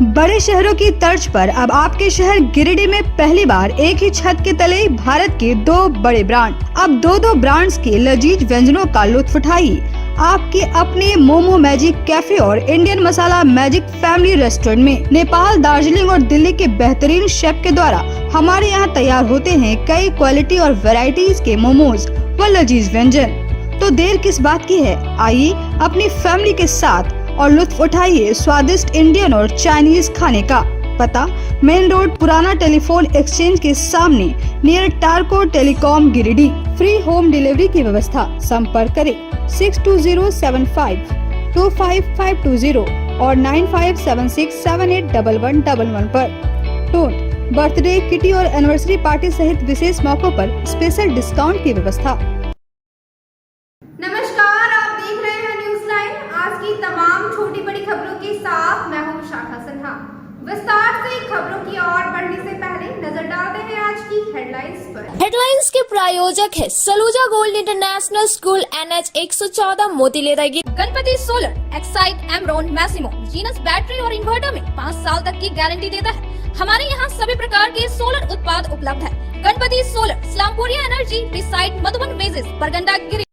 बड़े शहरों की तर्ज पर अब आपके शहर गिरिडीह में पहली बार एक ही छत के तले भारत के दो बड़े ब्रांड। अब दो ब्रांड्स के लजीज व्यंजनों का लुत्फ उठाइए। आपके अपने मोमो मैजिक कैफे और इंडियन मसाला मैजिक फैमिली रेस्टोरेंट में नेपाल, दार्जिलिंग और दिल्ली के बेहतरीन शेफ के द्वारा हमारे यहाँ तैयार होते हैं कई क्वालिटी और वैरायटीज के मोमोज व लजीज व्यंजन। तो देर किस बात की है, आइए अपनी फैमिली के साथ और लुत्फ उठाइए स्वादिष्ट इंडियन और चाइनीज खाने का। पता मेन रोड, पुराना टेलीफोन एक्सचेंज के सामने, near Tarco telecom, Giridih. Free home delivery की व्यवस्था। संपर्क करें 6207525520 और 9576781111 पर। टोन बर्थडे, किटी और एनिवर्सरी पार्टी सहित विशेष मौकों पर स्पेशल डिस्काउंट की व्यवस्था। नमस्कार, आप देख रहे हैं न्यूज़ लाइन। आज की तमाम छोटी बड़ी खबरों के साथ मैं हूं शाखा सिन्हा। विस्तार से खबरों की ओर बढ़ने से पहले नजर डालते हैं आज की हेडलाइंस पर। हेडलाइंस के प्रायोजक है Saluja gold international school, NH 114, मोतीलेरागी। Ganpati solar, Exide, Amaron, Massimo, Genus battery और इन्वर्टर में 5 साल तक की गारंटी देता है। हमारे यहाँ सभी प्रकार के सोलर उत्पाद उपलब्ध है। Ganpati solar, Islampuria energy, beside Madhuban बेसिस, बरगंडा गिरी।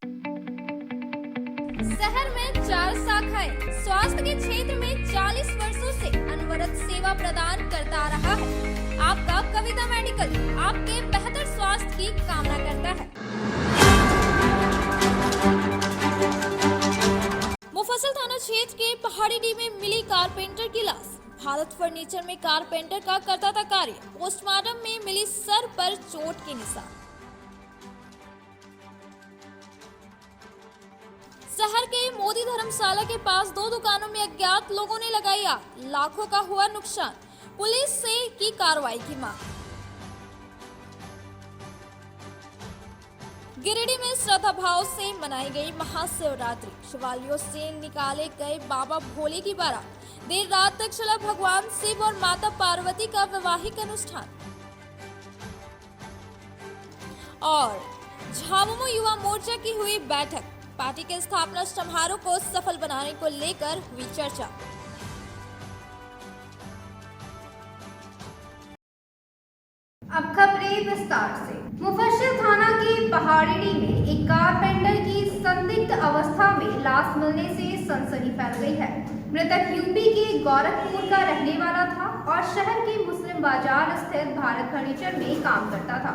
शहर में 4 शाखाएं स्वास्थ्य के क्षेत्र में 40 वर्षों से अनवरत सेवा प्रदान करता रहा है। आपका कविता मेडिकल आपके बेहतर स्वास्थ्य की कामना करता है। मुफस्सिल थाना क्षेत्र के पहाड़ीडीह में मिली कारपेंटर की लाश। भारत फर्नीचर में कारपेंटर का करता था कार्य। पोस्टमार्टम में मिली सर पर चोट के निशान। शहर के मोदी धर्मशाला के पास 2 दुकानों में अज्ञात लोगों ने लगाई आग। लाखों का हुआ नुकसान। पुलिस से की कार्रवाई की मांग। गिरिडीह में श्रद्धा भाव से मनाई गई महाशिवरात्रि। शिवालयों से निकाले गए बाबा भोले की बारात। देर रात तक चला भगवान शिव और माता पार्वती का वैवाहिक अनुष्ठान। और झामुमो युवा मोर्चा की हुई बैठक। पार्टी के स्थापना समारोह को सफल बनाने को लेकर हुई चर्चा। अब खबरें विस्तार से। मुफस्सिल थाना के पहाड़ीडीह में एक कारपेंटर की संदिग्ध अवस्था में लाश मिलने से सनसनी फैल गई है। मृतक यूपी के गोरखपुर का रहने वाला था और शहर के मुस्लिम बाजार स्थित भारत फर्नीचर में काम करता था।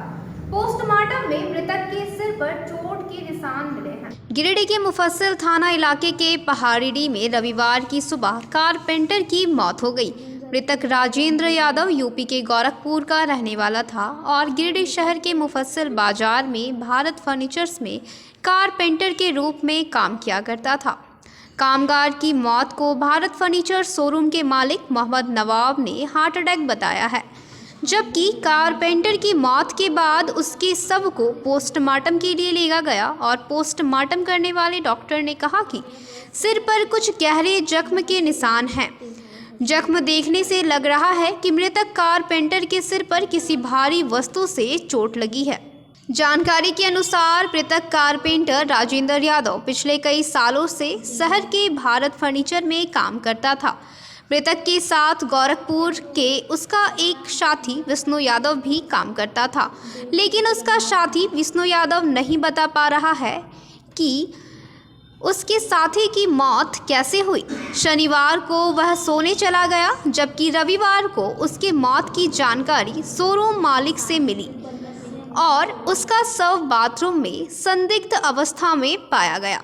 पोस्टमार्टम में मृतक के सिर पर चोट के निशान मिले हैं। गिरिडीह के मुफस्सिल थाना इलाके के पहाड़ीडीह में रविवार की सुबह कारपेंटर की मौत हो गई। मृतक राजेंद्र यादव यूपी के गोरखपुर का रहने वाला था और गिरिडीह शहर के मुफस्सिल बाजार में भारत फर्नीचर्स में कारपेंटर के रूप में काम किया करता था। कामगार की मौत को भारत फर्नीचर शोरूम के मालिक मोहम्मद नवाब ने हार्ट अटैक बताया है, जबकि कारपेंटर की मौत के बाद उसके शव को पोस्टमार्टम के लिए ले गया और पोस्टमार्टम करने वाले डॉक्टर ने कहा कि सिर पर कुछ गहरे जख्म के निशान हैं। जख्म देखने से लग रहा है कि मृतक कारपेंटर के सिर पर किसी भारी वस्तु से चोट लगी है। जानकारी के अनुसार मृतक कारपेंटर राजेंद्र यादव पिछले कई सालों से शहर के भारत फर्नीचर में काम करता था। मृतक के साथ गोरखपुर के उसका एक साथी विष्णु यादव भी काम करता था, लेकिन उसका साथी विष्णु यादव नहीं बता पा रहा है कि उसके साथी की मौत कैसे हुई। शनिवार को वह सोने चला गया, जबकि रविवार को उसके मौत की जानकारी शोरूम मालिक से मिली और उसका शव बाथरूम में संदिग्ध अवस्था में पाया गया।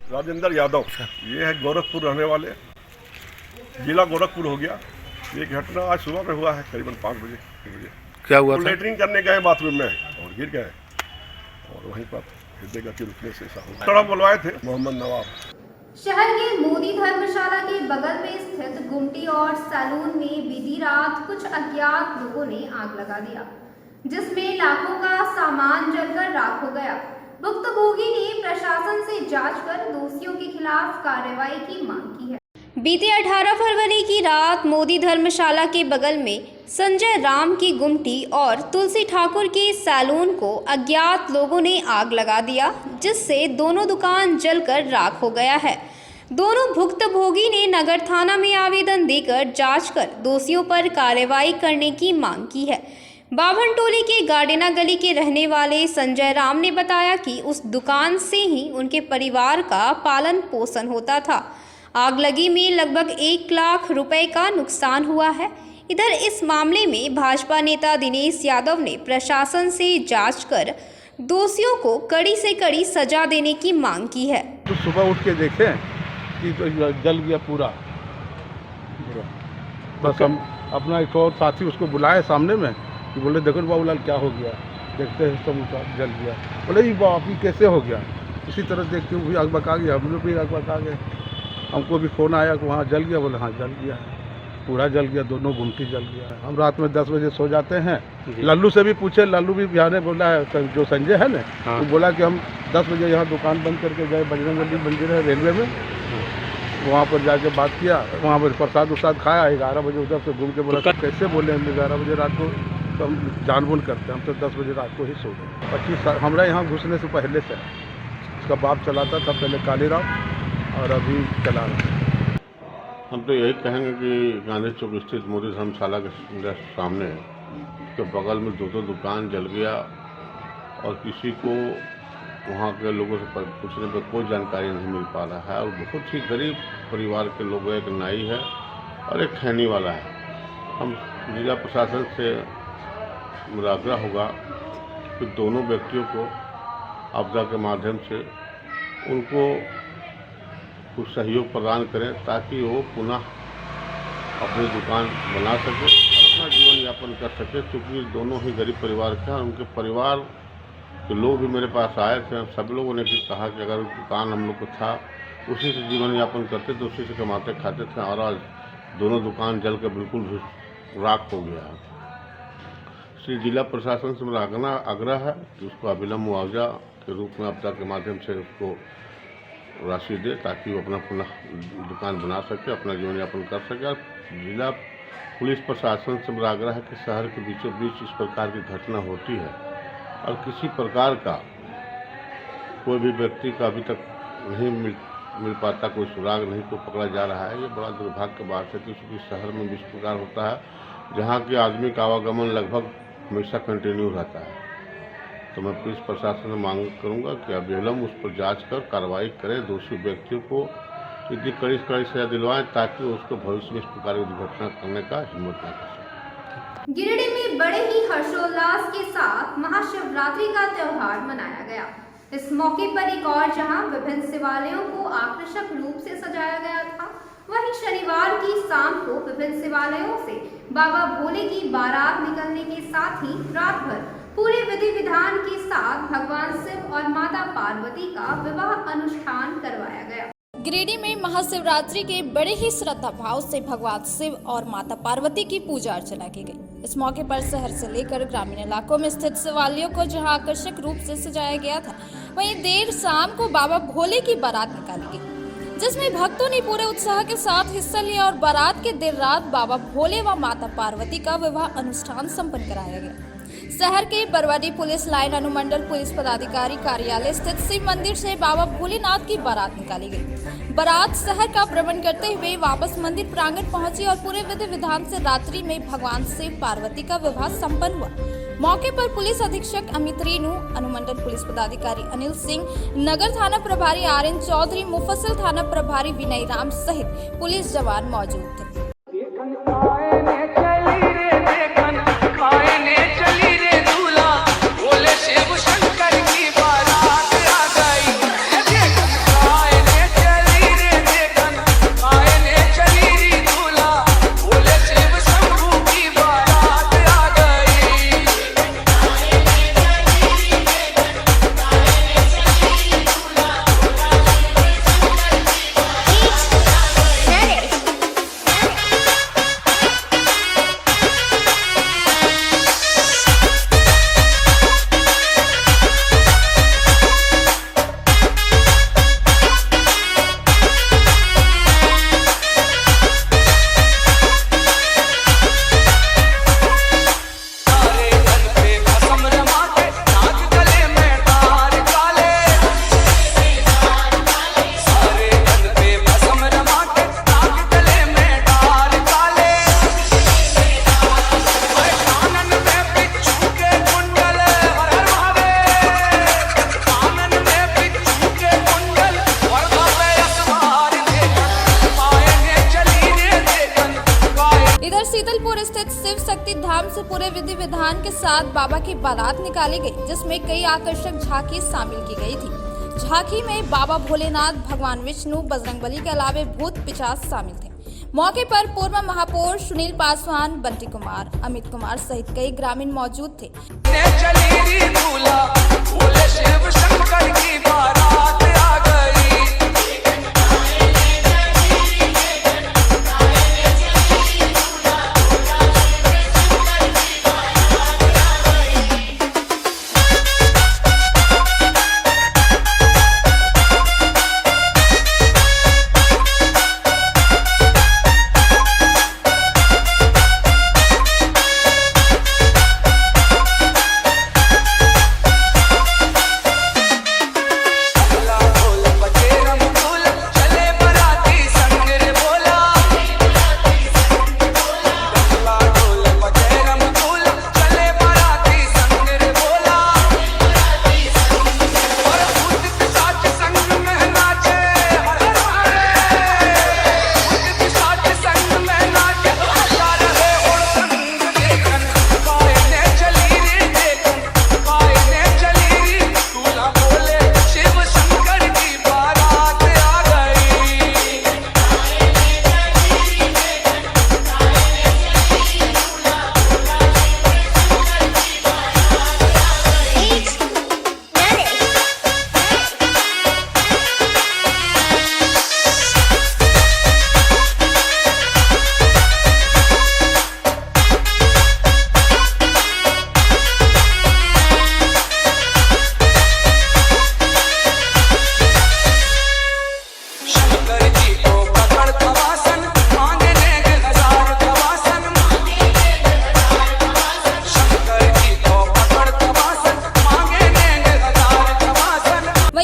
राजेंद्र यादव, ये है गोरखपुर रहने वाले, जिला गोरखपुर हो गया। ये घटना आज सुबह में हुआ है करीबन 5 बजे। क्या हुआ था? लेटरिन करने गए बाथरूम में और गिर गए और वहीं पर हृदय गति रुकने से ऐसा हुआ। थोड़ा बुलवाए थे मोहम्मद नवाब। शहर के मोदी धर्मशाला के बगल में स्थित गुमटी और सैलून में बीती रात कुछ अज्ञात लोगों ने आग लगा दिया, जिसमें लाखों का सामान जलकर राख हो गया। भुक्तभोगी ने प्रशासन से जांच कर दोषियों के खिलाफ कार्रवाई की मांग की है। बीते 18 फरवरी की रात मोदी धर्मशाला के बगल में संजय राम की गुमटी और तुलसी ठाकुर के सैलून को अज्ञात लोगों ने आग लगा दिया, जिससे दोनों दुकान जलकर राख हो गया है। दोनों भुक्तभोगी ने नगर थाना में आवेदन देकर जांच कर दोषियों पर कार्रवाई करने की मांग की है। बाभनटोली के गार्डेना गली के रहने वाले संजय राम ने बताया कि उस दुकान से ही उनके परिवार का पालन पोषण होता था। आग लगी में लगभग 1 लाख रुपए का नुकसान हुआ है। इधर इस मामले में भाजपा नेता दिनेश यादव ने प्रशासन से जांच कर दोषियों को कड़ी से कड़ी सजा देने की मांग की है। तो सुबह उठ के देखें कि तो जल गया पूरा। बस हम अपना एक और साथी उसको बुलाए सामने में कि बोले देखो बाबूलाल क्या हो गया, देखते हैं समूचा जल गया। बोले ये बाप ये कैसे हो गया। इसी तरह देखते हुए आग बका गया, हम लोग भी आग बका गए। हमको भी फ़ोन आया कि वहाँ जल गया। बोले हाँ जल गया है, पूरा जल गया, दोनों गुमटी जल गया है। हम रात में 10 बजे सो जाते हैं। लल्लू से भी पूछे, लल्लू भी बिहार बोला है, जो संजय है ना वो बोला कि हम 10 बजे यहाँ दुकान बंद करके गए, बजरंगबली मंदिर है रेलवे में, वहाँ पर जाके बात किया। वहाँ पर प्रसाद उसाद खाया। 11 बजे उधर से घूम के बोला तो कैसे बोले हम 11 बजे रात को, तो हम जानबूझ करते हैं। हम तो 10 बजे रात को ही सो गए। 25 साल हमारा यहाँ घुसने से पहले से उसका बाप चलाता था, पहले कालीराम और अभी चला रहा। हम तो यही कहेंगे कि गांधी चौक स्थित मोदी धर्मशाला के सामने के बगल में 2 दुकान जल गया और किसी को वहाँ के लोगों से पूछने पर कोई जानकारी नहीं मिल पा रहा है। और बहुत ही गरीब परिवार के लोग, एक नाई है और एक खैनी वाला है। हम जिला प्रशासन से मुरादरा होगा कि दोनों व्यक्तियों को आपदा के माध्यम से उनको कुछ सहयोग प्रदान करें ताकि वो पुनः अपनी दुकान बना सके और अपना जीवन यापन कर सके। क्योंकि दोनों ही गरीब परिवार के हैं। उनके परिवार के लोग भी मेरे पास आए थे। सभी लोगों ने भी कहा कि अगर दुकान हम लोग को था, उसी से जीवन यापन करते तो उसी से कमाते खाते थे। और आज दोनों दुकान जल के बिल्कुल राख हो गया। श्री जिला प्रशासन से मेरा आग्रह है कि उसको अविलंब मुआवजा के रूप में आपदा के माध्यम से उसको राशि दे ताकि वो अपना पुनः दुकान बना सके, अपना जीवन यापन कर सके। जिला पुलिस प्रशासन से मेरा आग्रह है कि शहर के बीचों बीच इस प्रकार की घटना होती है और किसी प्रकार का कोई भी व्यक्ति का अभी तक नहीं मिल पाता, कोई सुराग नहीं, कोई पकड़ा जा रहा है। ये बड़ा दुर्भाग्य की बात है क्योंकि शहर में इस प्रकार होता है जहाँ के आदमी का आवागमन लगभग हमेशा कंटिन्यू रहता है। तो मैं पुलिस प्रशासन से मांग करूंगा कि अविलंब उस पर जांच कर कार्रवाई करें, दोषी व्यक्तियों को इतनी कड़ी से कड़ी सजा दिलवाएं ताकि उसको भविष्य में इस प्रकार की दुर्घटना करने का हिम्मत न कर सके। गिरिडीह में बड़े ही हर्षोल्लास के साथ महाशिवरात्रि का त्योहार मनाया गया। इस मौके पर एक और जहां विभिन्न शिवालयों को आकर्षक रूप से सजाया गया था, वहीं शनिवार की शाम को विभिन्न शिवालयों से बाबा भोले की बारात निकलने के साथ ही रात भर पूरे विधि विधान के साथ भगवान शिव और माता पार्वती का विवाह अनुष्ठान करवाया गया। गिरिडीह में महाशिवरात्रि के बड़े ही श्रद्धा भाव से भगवान शिव और माता पार्वती की पूजा अर्चना की गई। इस मौके पर शहर से लेकर ग्रामीण इलाकों में स्थित शिवालयों को जहां आकर्षक रूप से सजाया गया था, वहीं देर शाम को बाबा भोले की बारात निकाली गई, जिसमें भक्तों ने पूरे उत्साह के साथ हिस्सा लिया और बारात के देर रात बाबा भोले व माता पार्वती का विवाह अनुष्ठान संपन्न कराया गया। शहर के बरवाडी पुलिस लाइन अनुमंडल पुलिस पदाधिकारी कार्यालय स्थित शिव मंदिर से बाबा भोलेनाथ की बारात निकाली गई। बारात शहर का भ्रमण करते हुए वापस मंदिर प्रांगण पहुंची और पूरे विधि विधान से रात्रि में भगवान शिव पार्वती का विवाह संपन्न हुआ। मौके पर पुलिस अधीक्षक अमित रेणु, अनुमंडल पुलिस पदाधिकारी अनिल सिंह, नगर थाना प्रभारी RN चौधरी, मुफस्सिल थाना प्रभारी विनय राम सहित पुलिस जवान मौजूद थे। मनापुर स्थित शिव शक्ति धाम से पूरे विधि विधान के साथ बाबा की बारात निकाली गई, जिसमें कई आकर्षक झांकी शामिल की गई थी। झांकी में बाबा भोलेनाथ, भगवान विष्णु, बजरंगबली के अलावे भूत पिशाच शामिल थे। मौके पर पूर्व महापौर सुनील पासवान, बंटी कुमार, अमित कुमार सहित कई ग्रामीण मौजूद थे।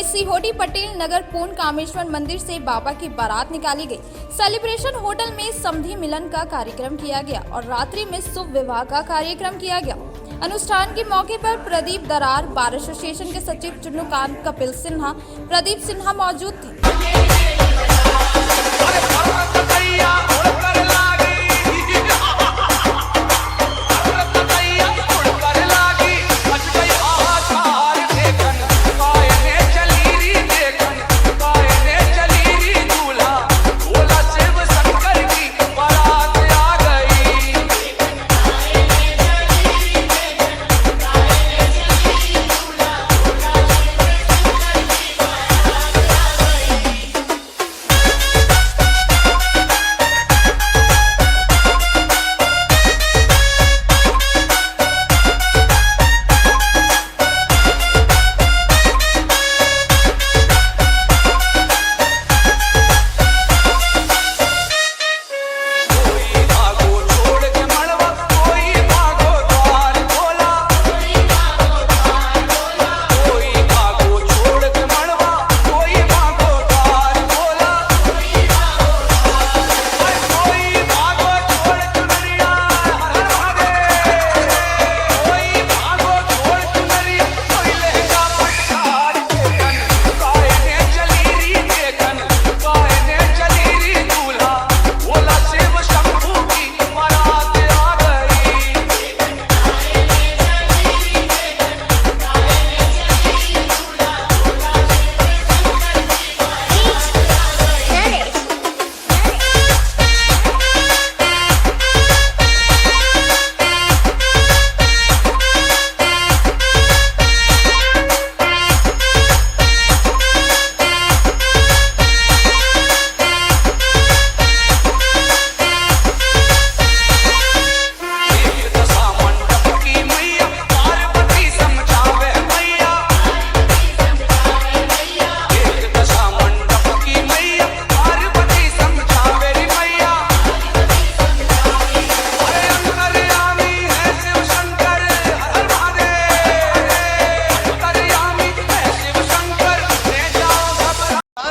सीहोडी पटेल नगर पूर्ण कामेश्वर मंदिर से बाबा की बारात निकाली गई। सेलिब्रेशन होटल में समधी मिलन का कार्यक्रम किया गया और रात्रि में शुभ विवाह का कार्यक्रम किया गया। अनुष्ठान के मौके पर प्रदीप दरार, बार एसोसिएशन के सचिव चुन्नूकांत, कपिल सिन्हा, प्रदीप सिन्हा मौजूद थे।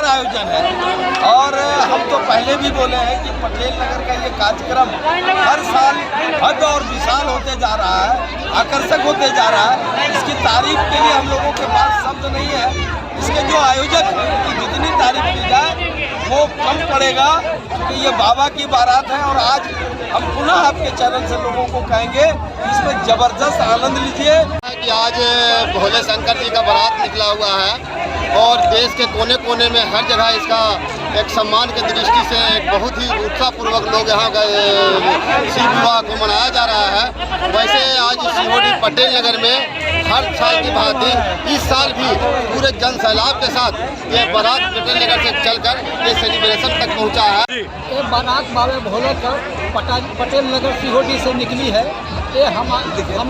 आयोजन है और हम तो पहले भी बोले हैं कि पटेल नगर का ये कार्यक्रम हर साल भव्य और विशाल होते जा रहा है, आकर्षक होते जा रहा है। इसकी तारीफ के लिए हम लोगों के पास शब्द नहीं है। इसके जो आयोजक हैं, जितनी तारीफ की जाए वो कम पड़ेगा, क्योंकि ये बाबा की बारात है। और आज हम पुनः आपके चैनल से लोगों को कहेंगे इसमें जबरदस्त आनंद लीजिए कि आज भोले शंकर जी का बारात निकला हुआ है और देश के कोने कोने में हर जगह इसका एक सम्मान की दृष्टि से एक बहुत ही उत्साहपूर्वक लोग यहाँ शिव विवाह को मनाया जा रहा है। वैसे आज सीहोरी पटेल नगर में हर साल की भांति इस साल भी पूरे जन सैलाब के साथ ये बारात पटेल नगर से चलकर ये सेलिब्रेशन तक पहुँचा है। ये बारात बाबा भोले का पटेल नगर सीहोरी से निकली है। ये हम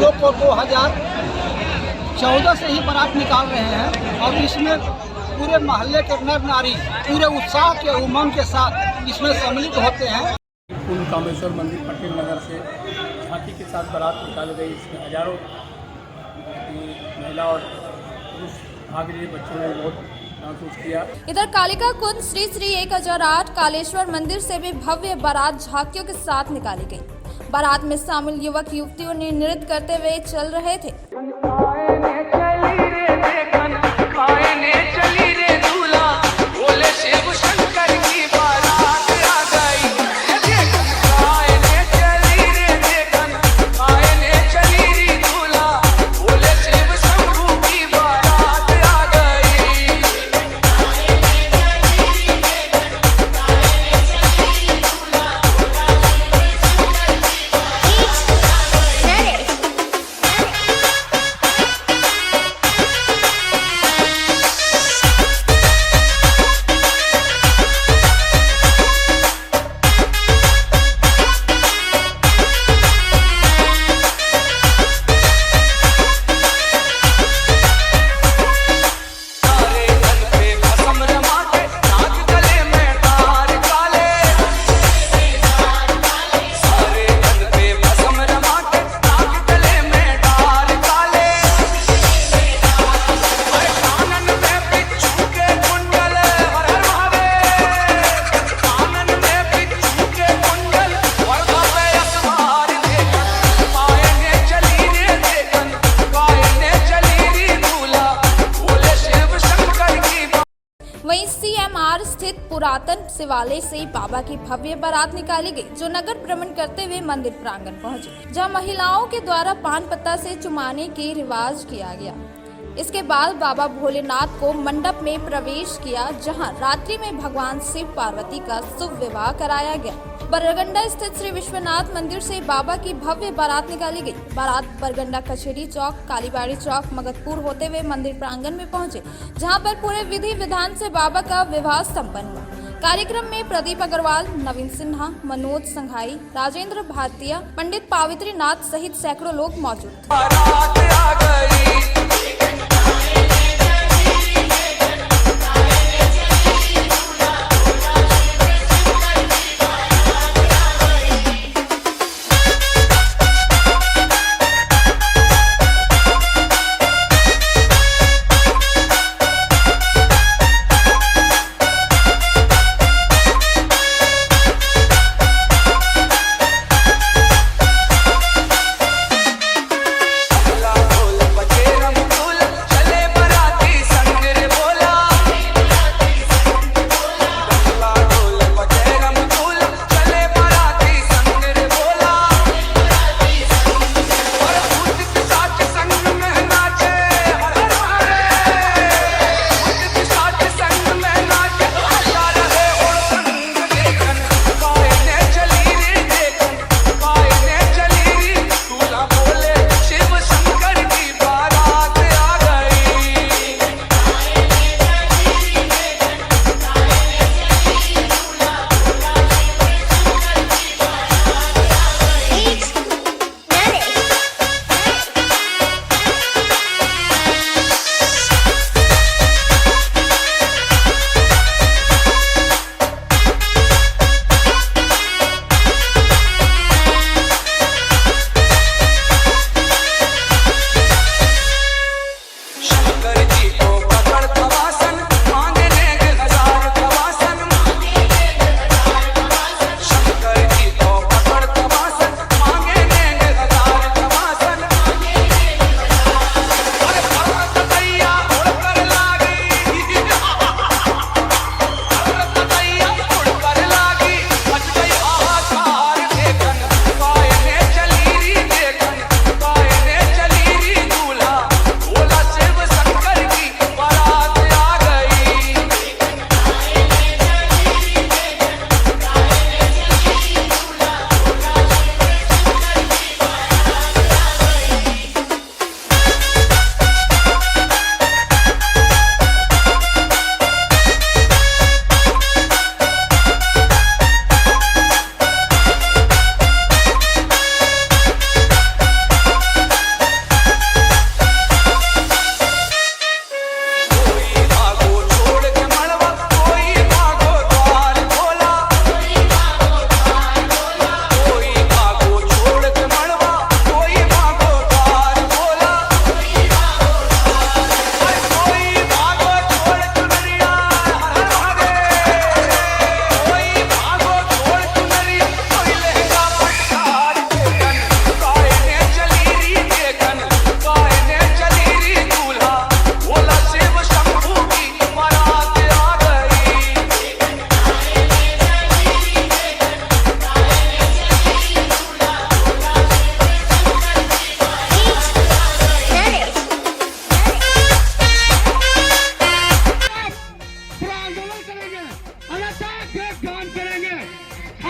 लोग को 2014 से ही बारात निकाल रहे हैं और इसमें पूरे मोहल्ले के नर नारी पूरे उत्साह के उमंग के साथ इसमें सम्मिलित होते हैं। पूर्ण कामेश्वर मंदिर पटेल नगर से झांकी के साथ बारात निकाली गई। इसमें हजारों महिला और पुरुष भाग लिए, बच्चों ने बहुत डांस किया। इधर कालिका कुंज श्री श्री 1008 कालेश्वर मंदिर से भी भव्य बारात झांकियों के साथ निकाली गई। बारात में शामिल युवक युवतियों ने नृत्य करते हुए चल रहे थे। वहीं CMR स्थित पुरातन शिवालय से बाबा की भव्य बारात निकाली गई, जो नगर भ्रमण करते हुए मंदिर प्रांगण पहुंची, जहां महिलाओं के द्वारा पान पत्ता से चुमाने के रिवाज किया गया। इसके बाद बाबा भोलेनाथ को मंडप में प्रवेश किया, जहां रात्रि में भगवान शिव पार्वती का शुभ विवाह कराया गया। बरगंडा स्थित श्री विश्वनाथ मंदिर से बाबा की भव्य बारात निकाली गई। बारात बरगंडा कचहरी चौक, कालीबाड़ी चौक, मगधपुर होते हुए मंदिर प्रांगण में पहुंचे, जहां पर पूरे विधि विधान से बाबा का विवाह संपन्न हुआ। कार्यक्रम में प्रदीप अग्रवाल, नवीन सिन्हा, मनोज संघाई, राजेंद्र भारतीय, पंडित पावित्री नाथ सहित सैकड़ों लोग मौजूद थे। बजरंग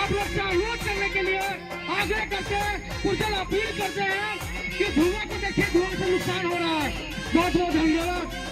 आप लोग से अनुरोध करने के लिए आग्रह करते हैं, पुरजोर अपील करते हैं कि धुआं को देखिए, धुआं से नुकसान हो रहा है। बहुत बहुत धन्यवाद।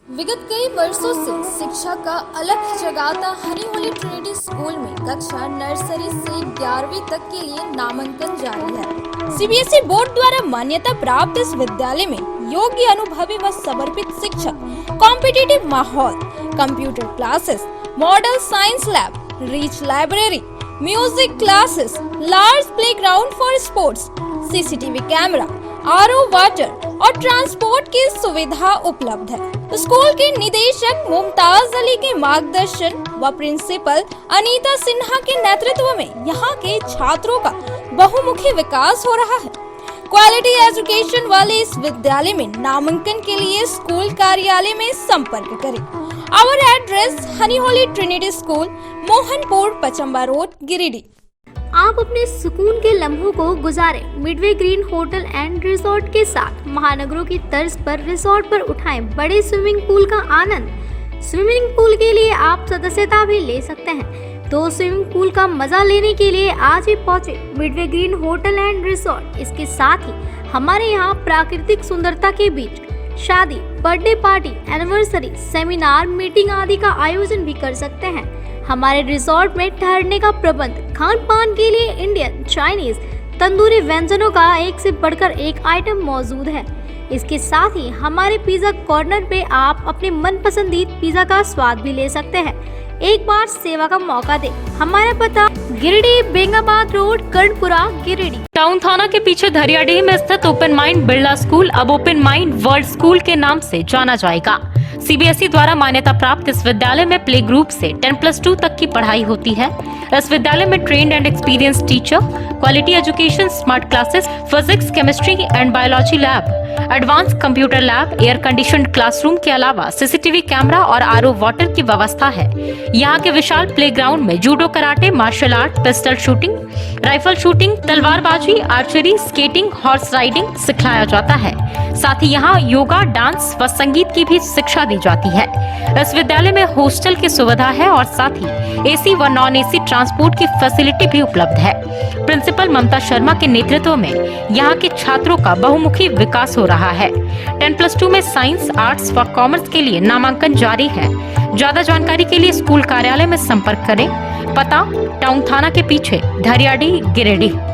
विगत कई वर्षों से शिक्षा का अलख जगाता हनी होली ट्रिनिटी स्कूल में कक्षा नर्सरी से 11वीं तक के लिए नामांकन जारी है। सीबीएसई बोर्ड द्वारा मान्यता प्राप्त इस विद्यालय में योग्य, अनुभवी व समर्पित शिक्षक, कॉम्पिटिटिव माहौल, computer classes, model science lab, rich library, music classes, large playground for sports, CCTV camera, RO water और ट्रांसपोर्ट की सुविधा उपलब्ध है। स्कूल के निदेशक मुमताज अली के मार्गदर्शन व प्रिंसिपल अनीता सिन्हा के नेतृत्व में यहाँ के छात्रों का बहुमुखी विकास हो रहा है। क्वालिटी एजुकेशन वाले इस विद्यालय में नामांकन के लिए स्कूल कार्यालय में संपर्क करें। आवर एड्रेस हनी holy trinity school, Mohanpur, Pachamba road, Giridih. आप अपने सुकून के लम्हों को गुजारें midway green hotel and resort के साथ। महानगरों की तर्ज पर रिसोर्ट पर उठाएं बड़े स्विमिंग पूल का आनंद। स्विमिंग पूल के लिए आप सदस्यता भी ले सकते हैं, तो स्विमिंग पूल का मजा लेने के लिए आज ही पहुंचे Midway green hotel and resort. इसके साथ ही हमारे यहाँ प्राकृतिक सुंदरता के बीच शादी, birthday party, anniversary, seminar, meeting आदि का आयोजन भी कर सकते हैं। हमारे रिसोर्ट में ठहरने का प्रबंध, खान पान के लिए इंडियन, चाइनीज, तंदूरी व्यंजनों का एक से बढ़कर एक आइटम मौजूद है। इसके साथ ही हमारे पिज्जा कॉर्नर पे आप अपने मनपसंदीद पिज्जा का स्वाद भी ले सकते हैं। एक बार सेवा का मौका दें। हमारा पता गिरिडीह, बेंगाबाद रोड, कर्णपुरा, गिरिडीह। टाउन थाना के पीछे धरियाडीह में स्थित ओपन माइंड बिरला स्कूल अब ओपन माइंड वर्ल्ड स्कूल के नाम से जाना जाएगा। सीबीएसई द्वारा मान्यता प्राप्त इस विद्यालय में प्ले ग्रुप से 10+2 तक की पढ़ाई होती है। इस विद्यालय में trained and experience teacher, quality education, smart classes, physics, chemistry and biology lab, advance computer lab, air conditioned classroom के अलावा सीसीटीवी कैमरा और आरओ वाटर की व्यवस्था है। यहाँ के विशाल प्लेग्राउंड में judo, karate, martial art, pistol shooting, rifle shooting, तलवारबाजी, आर्चरी, स्केटिंग, हॉर्स राइडिंग सिखाया जाता है। साथ ही यहाँ योगा, डांस व संगीत की भी शिक्षा दी जाती है। इस विद्यालय में हॉस्टल की सुविधा है और साथ ही एसी व नॉन एसी ट्रांसपोर्ट की फैसिलिटी भी उपलब्ध है। प्रिंसिपल ममता शर्मा के नेतृत्व में यहाँ के छात्रों का बहुमुखी विकास हो रहा है। 10+2 में साइंस, आर्ट्स व कॉमर्स के लिए नामांकन जारी है। ज्यादा जानकारी के लिए स्कूल कार्यालय में संपर्क करें। पता टाउन थाना के पीछे, धरियाडीह, गिरिडीह।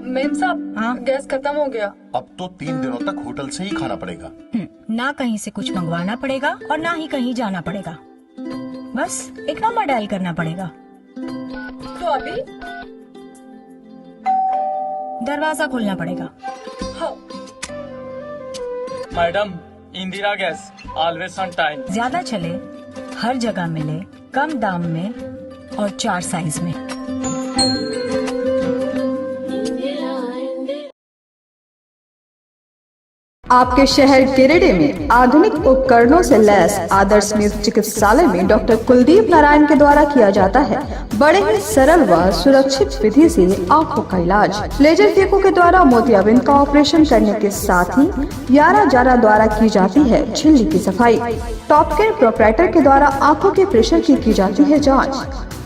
मेम साहब, हाँ? गैस खत्म हो गया। अब तो 3 दिनों तक होटल से ही खाना पड़ेगा। ना कहीं से कुछ मंगवाना पड़ेगा और ना ही कहीं जाना पड़ेगा। बस एक नंबर डायल करना पड़ेगा। तो अभी दरवाजा खोलना पड़ेगा। हाँ। Madam, Indira gas always on time. ज्यादा चले, हर जगह मिले, कम दाम में, और 4 साइज में। आपके शहर गिरिडीह में आधुनिक उपकरणों से लैस आदर्श नेत्र चिकित्सालय में डॉक्टर कुलदीप नारायण के द्वारा किया जाता है बड़े ही सरल व सुरक्षित विधि से आंखों का इलाज। लेजर फेको के द्वारा मोतियाबिंद का ऑपरेशन करने के साथ ही यारा जारा द्वारा की जाती है झिल्ली की सफाई। टॉपकेन प्रोपराइटर के द्वारा आंखों के प्रेशर की जाती है जाँच।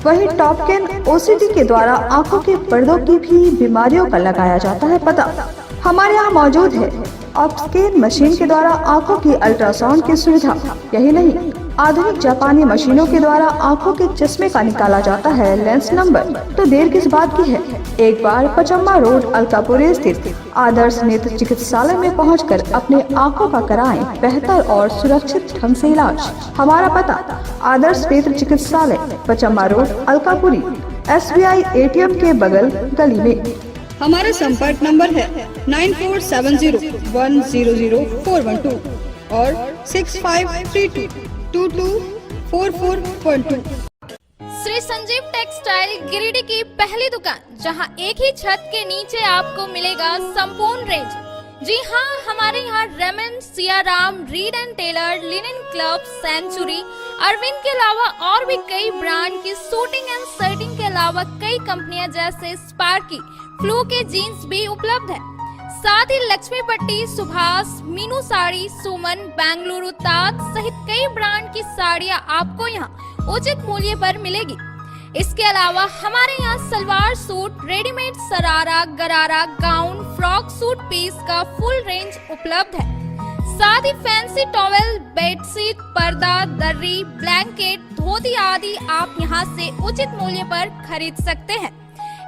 वही टॉपकेन ओसीडी के द्वारा आंखों के पर्दों की भी बीमारियों का लगाया जाता है पता। हमारे यहाँ मौजूद है ऑप्टिकल मशीन के द्वारा आंखों की अल्ट्रासाउंड की सुविधा। यही नहीं, आधुनिक जापानी मशीनों के द्वारा आंखों के चश्मे का निकाला जाता है लेंस नंबर। तो देर किस बात की है, एक बार पचम्मा रोड अलकापुरी स्थित आदर्श नेत्र चिकित्सालय में पहुंचकर अपने आंखों का कराएं बेहतर और सुरक्षित ढंग से इलाज। हमारा पता आदर्श नेत्र चिकित्सालय, Pachamba road Alkapuri, SBI ATM के बगल गली में। हमारा संपर्क नंबर है 9470100412 और 6532224412। श्री संजीव टेक्सटाइल गिरिडीह की पहली दुकान, जहां एक ही छत के नीचे आपको मिलेगा संपूर्ण रेंज। जी हाँ, हमारे यहाँ Raymond, Siyaram, Reid and Taylor, Linen Club, Century, Arvind के अलावा और भी कई ब्रांड की सूटिंग एंड शर्टिंग के अलावा कई कंपनियां जैसे स्पार्की, फ्लू के जीन्स भी उपलब्ध है। साथ ही लक्ष्मी पट्टी, सुभाष, मीनू साड़ी, सुमन, बेंगलुरु ताज सहित कई ब्रांड की साड़ियां आपको यहाँ उचित मूल्य पर मिलेगी। इसके अलावा हमारे यहाँ सलवार सूट, रेडीमेड सरारा, गरारा, गाउन, फ्रॉक सूट पीस का फुल रेंज उपलब्ध है। साथ ही फैंसी टॉवेल, बेडशीट, पर्दा, दर्री, ब्लैंकेट, धोती आदि आप यहाँ से उचित मूल्य पर खरीद सकते हैं।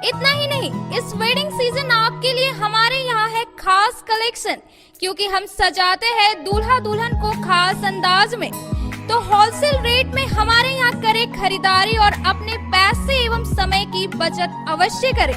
इतना ही नहीं, इस वेडिंग सीजन आपके लिए हमारे यहाँ है खास कलेक्शन, क्योंकि हम सजाते हैं दूल्हा दुल्हन को खास अंदाज में। तो होलसेल रेट में हमारे यहाँ करें खरीदारी और अपने पैसे एवं समय की बचत अवश्य करें।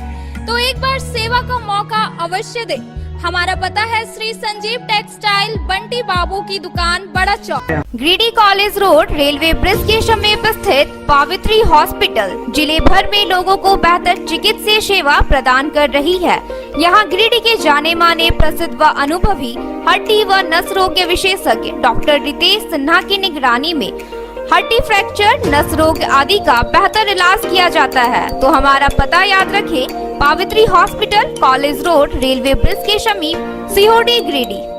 तो एक बार सेवा का मौका अवश्य दे। हमारा पता है श्री संजीव टेक्सटाइल, बंटी बाबू की दुकान, बड़ा चौक, Giridih college road, railway bridge के समीप स्थित पावित्री हॉस्पिटल जिले भर में लोगों को बेहतर चिकित्सीय सेवा प्रदान कर रही है। यहाँ गिरिडीह के जाने माने, प्रसिद्ध व अनुभवी हड्डी व नस रोग के विशेषज्ञ डॉक्टर रितेश सिन्हा की निगरानी में हड्डी फ्रैक्चर, नस रोग आदि का बेहतर इलाज किया जाता है। तो हमारा पता याद रखें, Pavitri hospital, college road, railway bridge के समीप, सीहोडी, गिरिडीह।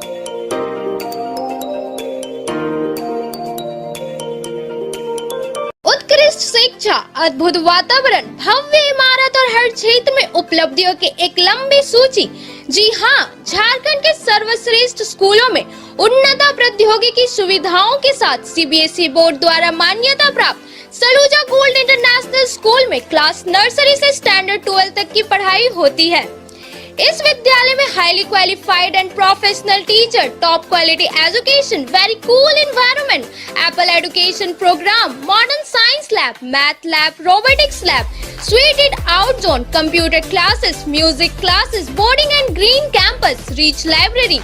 उत्कृष्ट शिक्षा, अद्भुत वातावरण, भव्य इमारत और हर क्षेत्र में उपलब्धियों की एक लंबी सूची। जी हाँ, झारखंड के सर्वश्रेष्ठ स्कूलों में उन्नत प्रौद्योगिकी सुविधाओं के साथ CBSE बोर्ड द्वारा मान्यता प्राप्त सलूजा गोल्ड इंटरनेशनल स्कूल में क्लास नर्सरी से स्टैंडर्ड 12 तक की पढ़ाई होती है। इस विद्यालय में highly qualified and professional teacher, top quality education, very cool environment, Apple education program, modern science lab, math lab, robotics lab, suited out zone, computer classes, music classes, boarding and green campus, rich library,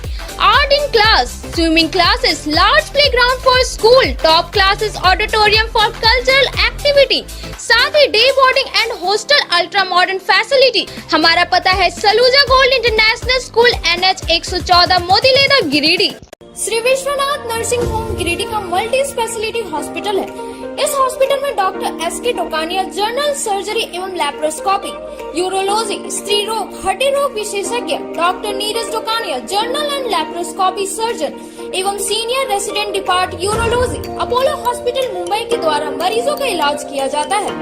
art in class, swimming classes, large playground for school, top classes, auditorium for cultural activity, साथ ही day boarding and hostel, ultra modern facility. हमारा पता है Saluja gold international school, NH 114, Motileda, Giridih. Shri Vishwanath nursing home Giridih का multi speciality hospital है। इस hospital में doctor SK Tokania general surgery एवं लैप्रोस्कोपी, यूरोलॉजी, स्त्री रोग, हड्डी रोग विशेषज्ञ, doctor Neeraj Tokania general and laparoscopy surgeon एवं senior resident depart urology, Apollo hospital Mumbai के द्वारा मरीजों का इलाज किया जाता है।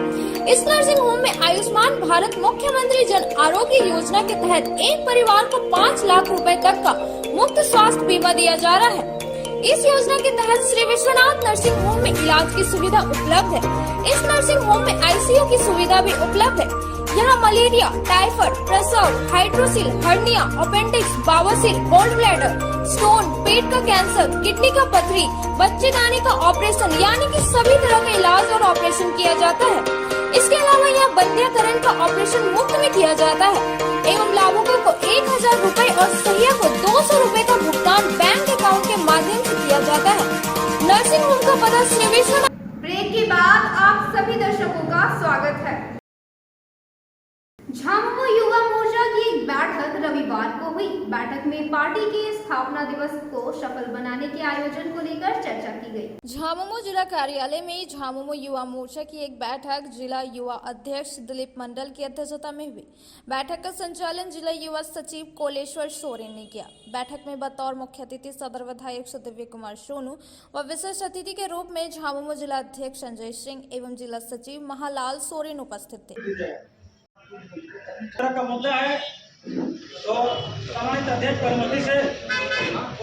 इस नर्सिंग होम में आयुष्मान भारत मुख्यमंत्री जन आरोग्य योजना के तहत एक परिवार को 5 लाख रुपए तक का मुफ्त स्वास्थ्य बीमा दिया जा रहा है। इस योजना के तहत श्री विश्वनाथ नर्सिंग होम में इलाज की सुविधा उपलब्ध है। इस नर्सिंग होम में ICU की सुविधा भी उपलब्ध है। यहाँ मलेरिया, टाइफाइड, प्रसव, हाइड्रोसिल, हर्निया, अपेंडिक्स, बवासीर, गोल्ड ब्लैडर, स्टोन, पेट का कैंसर, किडनी का पथरी, बच्चेदानी का ऑपरेशन यानी कि सभी तरह का इलाज और ऑपरेशन किया जाता है। इसके अलावा यहाँ बंध्याकरण का ऑपरेशन मुफ्त में किया जाता है एवं लाभुकों को 1000 रुपए और सहिया को 200 रुपए का भुगतान बैंक अकाउंट के माध्यम से किया जाता है। नर्सिंग होम का पता श्री विश्वनाथ ब्रेक के बाद आप सभी दर्शकों का स्वागत है। झामुमो युवा मोर्चा की एक बैठक रविवार को हुई। बैठक में पार्टी के स्थापना दिवस को सफल बनाने के आयोजन को लेकर चर्चा की गई। झामुमो जिला कार्यालय में झामुमो युवा मोर्चा की एक बैठक जिला युवा अध्यक्ष दिलीप मंडल की अध्यक्षता में हुई। बैठक का संचालन जिला युवा सचिव कोलेश्वर सोरेन ने किया। बैठक में बतौर मुख्य अतिथि सदर विधायक सुदिव्य कुमार सोनू व विशेष अतिथि के रूप में झामुमो जिला अध्यक्ष संजय सिंह एवं जिला सचिव महालाल सोरेन उपस्थित थे। का मुद्दा है तो सम्मानित अध्यक्ष की अनुमति से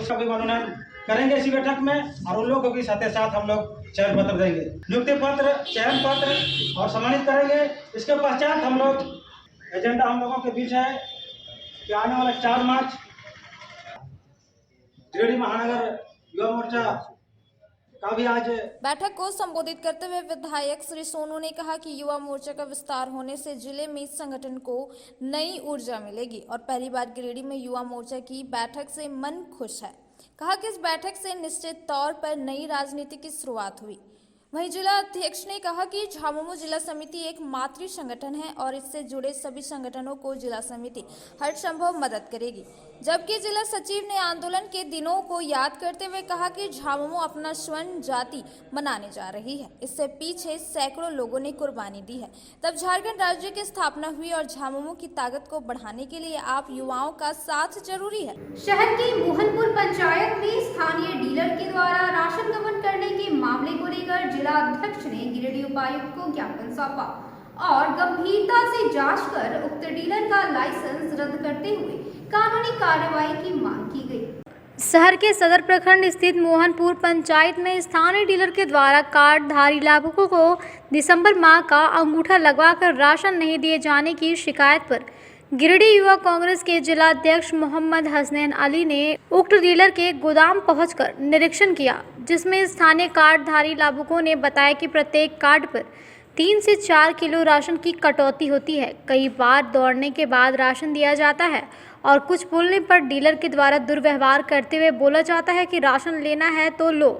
उसका भी मनोनयन करेंगे इसी बैठक में, और उन लोगों के साथ हम लोग चयन पत्र देंगे, नियुक्ति पत्र, चयन पत्र और सम्मानित करेंगे। इसके पश्चात हम लोग एजेंडा हम लोगों के बीच है कि आने वाला 4 मार्च गिरिडीह महानगर युवा मोर्चा का भी आज बैठक को संबोधित करते हुए विधायक श्री सोनू ने कहा कि युवा मोर्चा का विस्तार होने से जिले में इस संगठन को नई ऊर्जा मिलेगी और पहली बार गिरिडीह में युवा मोर्चा की बैठक से मन खुश है। कहा कि इस बैठक से निश्चित तौर पर नई राजनीति की शुरुआत हुई। वहीं जिला अध्यक्ष ने कहा कि झामुमो जिला समिति एक मातृ संगठन है और इससे जुड़े सभी संगठनों को जिला समिति हर संभव मदद करेगी। जबकि जिला सचिव ने आंदोलन के दिनों को याद करते हुए कहा कि झामुमो अपना स्वर्ण जाति मनाने जा रही है। इससे पीछे सैकड़ों लोगों ने कुर्बानी दी है, तब झारखंड राज्य की स्थापना हुई और झामुमो की ताकत को बढ़ाने के लिए आप युवाओं का साथ जरूरी है। शहर की मोहनपुर पंचायत में स्थानीय डीलर के द्वारा राशन गबन करने के मामले को लेकर जिला अध्यक्ष ने गिरिडीह उपायुक्त को ज्ञापन सौंपा और गंभीरता से जांच कर उक्त डीलर का लाइसेंस रद्द करते हुए कानूनी कार्रवाई की मांग की गई। शहर के सदर प्रखंड स्थित मोहनपुर पंचायत में स्थानीय डीलर के द्वारा कार्डधारी लाभुकों को दिसंबर माह का अंगूठा लगवाकर राशन नहीं दिए जाने की शिकायत पर गिरिडीह युवा कांग्रेस के जिला अध्यक्ष मोहम्मद हसनैन अली ने उक्त डीलर के गोदाम पहुंचकर निरीक्षण किया, जिसमें स्थानीय कार्डधारी लाभुकों ने बताया कि प्रत्येक कार्ड पर 3 से 4 किलो राशन की कटौती होती है। कई बार दौड़ने के बाद राशन दिया जाता है और कुछ बोलने पर डीलर के द्वारा दुर्व्यवहार करते हुए बोला जाता है कि राशन लेना है तो लो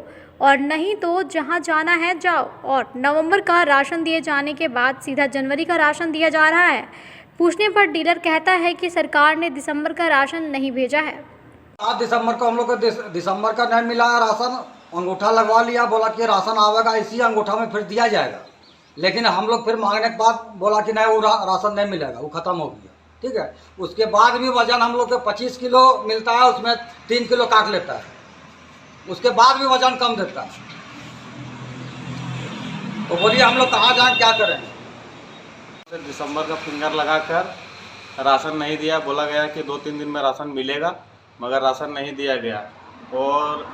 और नहीं तो जहां जाना है जाओ। और नवंबर का राशन दिए जाने के बाद सीधा जनवरी का राशन दिया जा रहा है। पूछने पर डीलर कहता है कि सरकार ने दिसंबर का राशन नहीं भेजा है। 7 दिसंबर को हम लोग को दिसंबर का नहीं मिला राशन, अंगूठा लगवा लिया, बोला कि राशन आवेगा इसी अंगूठा में फिर दिया जाएगा। लेकिन हम लोग फिर मांगने के बाद बोला कि नहीं वो राशन नहीं मिलेगा, वो ख़त्म हो गया। ठीक है, उसके बाद भी वजन हम लोग को 25 किलो मिलता है, उसमें 3 किलो काट लेता है, उसके बाद भी वजन कम देता है। तो बोलिए हम लोग कहाँ जाएं, क्या करें। दिसंबर का फिंगर लगाकर राशन नहीं दिया, बोला गया कि 2-3 दिन में राशन मिलेगा, मगर राशन नहीं दिया गया। और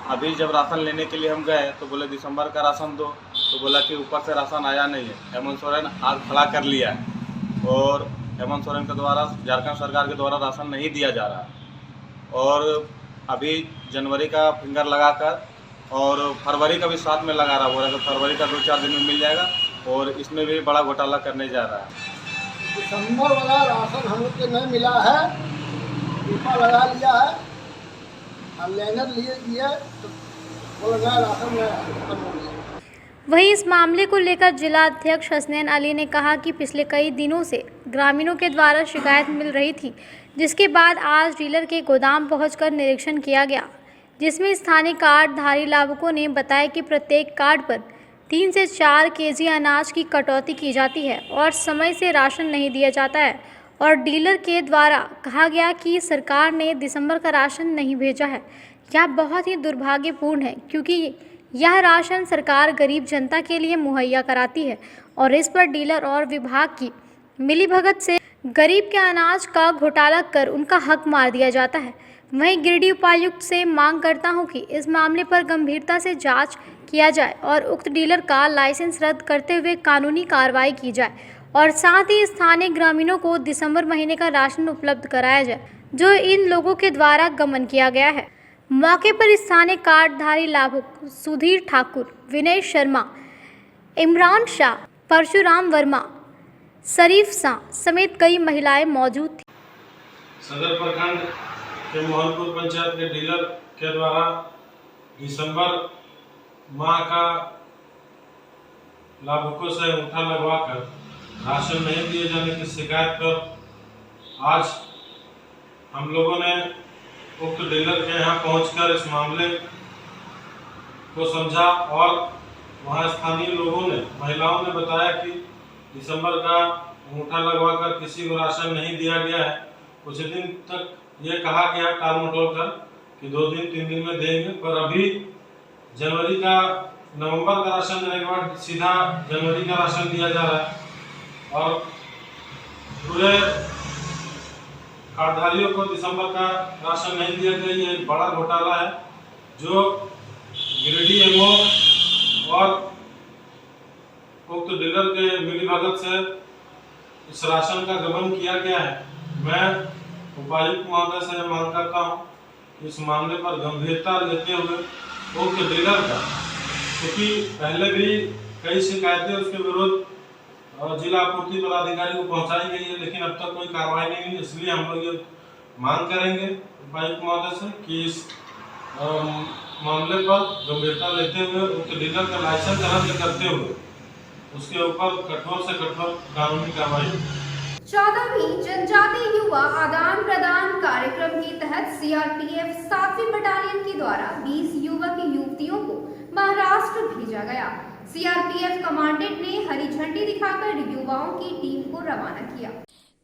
अभी जब राशन लेने के लिए हम गए तो बोले दिसंबर का राशन दो, तो बोला कि ऊपर से राशन आया नहीं है। हेमंत सोरेन आज खड़ा कर लिया है और हेमंत सोरेन के द्वारा झारखंड सरकार के द्वारा राशन नहीं दिया जा रहा। और अभी जनवरी का फिंगर लगाकर और फरवरी का भी साथ में लगा रहा, बोला कि फरवरी का 2-4 दिन में मिल जाएगा और इसमें भी बड़ा घोटाला करने जा रहा है। दिसंबर वाला राशन हम लोग को नहीं मिला है, टीपा लगा लिया है, लेनर लिए दिए तो बोला गया राशन में। वहीं इस मामले को लेकर जिला अध्यक्ष हसनैन अली ने कहा कि पिछले कई दिनों से ग्रामीणों के द्वारा शिकायत मिल रही थी, जिसके बाद आज डीलर के गोदाम पहुंचकर निरीक्षण किया गया, जिसमें स्थानीय कार्डधारी लाभुकों ने बताया कि प्रत्येक कार्ड पर 3 से 4 केजी अनाज की कटौती की जाती है और समय से राशन नहीं दिया जाता है। और डीलर के द्वारा कहा गया कि सरकार ने दिसंबर का राशन नहीं भेजा है। यह बहुत ही दुर्भाग्यपूर्ण है, क्योंकि यह राशन सरकार गरीब जनता के लिए मुहैया कराती है और इस पर डीलर और विभाग की मिलीभगत से गरीब के अनाज का घोटाला कर उनका हक मार दिया जाता है। वहीं गिरिडीह उपायुक्त से मांग करता हूं कि इस मामले पर गंभीरता से जांच किया जाए और उक्त डीलर का लाइसेंस रद्द करते हुए कानूनी कार्रवाई की जाए और साथ ही स्थानीय ग्रामीणों को दिसंबर महीने का राशन उपलब्ध कराया जाए, जो इन लोगों के द्वारा गमन किया गया है। मौके पर स्थानीय कार्डधारी लाभुक सुधीर ठाकुर, विनय शर्मा, इमरान शाह, परशुराम वर्मा, शरीफ शाह समेत कई महिलाएं मौजूद थी। सदर प्रखंड के मोहनपुर पंचायत के डीलर के द्वारा दिसंबर माह का लाभुकों से अंगूठा लगवाकर राशन नहीं दिए जाने की शिकायत पर आज हम लोगों ने उक्त डीलर के यहाँ पहुंचकर इस मामले को समझा और वहाँ स्थानीय लोगों ने, महिलाओं ने बताया कि दिसंबर का अंगूठा लगवाकर किसी को राशन नहीं दिया गया है। कुछ दिन तक ये कहा गया टाल मटोल कर कि 2 दिन 3 दिन में देंगे, पर अभी जनवरी का, नवंबर का राशन देने के बाद सीधा जनवरी का राशन दिया जा रहा है और पूरे कार्डधारियों को दिसंबर का राशन नहीं दिया गया। ये एक बड़ा घोटाला है जो गिरिडीह एमओ और उक्त डीलर के मिलीभगत से इस राशन का गबन किया गया है। मैं उपायुक्त महोदय से मांग करता हूँ कि इस मामले पर गंभीरता लेते हुए उक्त डीलर का, क्योंकि पहले भी कई शिकायतें उसके विरुद्ध जिला आपूर्ति पदाधिकारी को पहुंचाई गई है, लेकिन अब तक कोई कार्रवाई नहीं हुई। इसलिए हम लोग ये मांग करेंगे उपायुक्त महोदय से कि इस मामले पर गंभीरता लेते हुए उक्त डीलर का लाइसेंस रद्द करते हुए उसके ऊपर कठोर से कठोर कानूनी कार्रवाई। 14वीं जनजातीय युवा आदान प्रदान कार्यक्रम के तहत सीआरपीएफ 7वीं बटालियन के द्वारा 20 युवक युवतियों को महाराष्ट्र भेजा गया। सीआरपीएफ कमांडेंट ने हरी झंडी दिखाकर युवाओं की टीम को रवाना किया।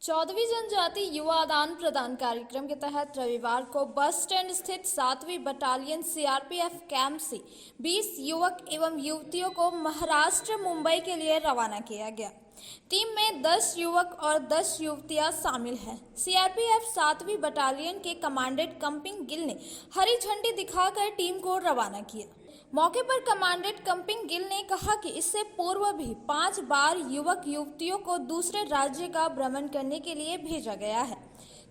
14वीं जनजातीय युवा आदान प्रदान कार्यक्रम के तहत रविवार को बस स्टैंड स्थित 7वीं बटालियन सीआरपीएफ कैंप से 20 युवक एवं युवतियों को महाराष्ट्र मुंबई के लिए रवाना किया गया। टीम में 10 युवक और 10 युवतियां शामिल हैं। सीआरपीएफ 7वीं बटालियन के कमांडेंट कंपिंग गिल ने हरी झंडी दिखाकर टीम को रवाना किया। मौके पर कमांडेंट कंपिंग गिल ने कहा कि इससे पूर्व भी 5 बार युवक युवतियों को दूसरे राज्य का भ्रमण करने के लिए भेजा गया है,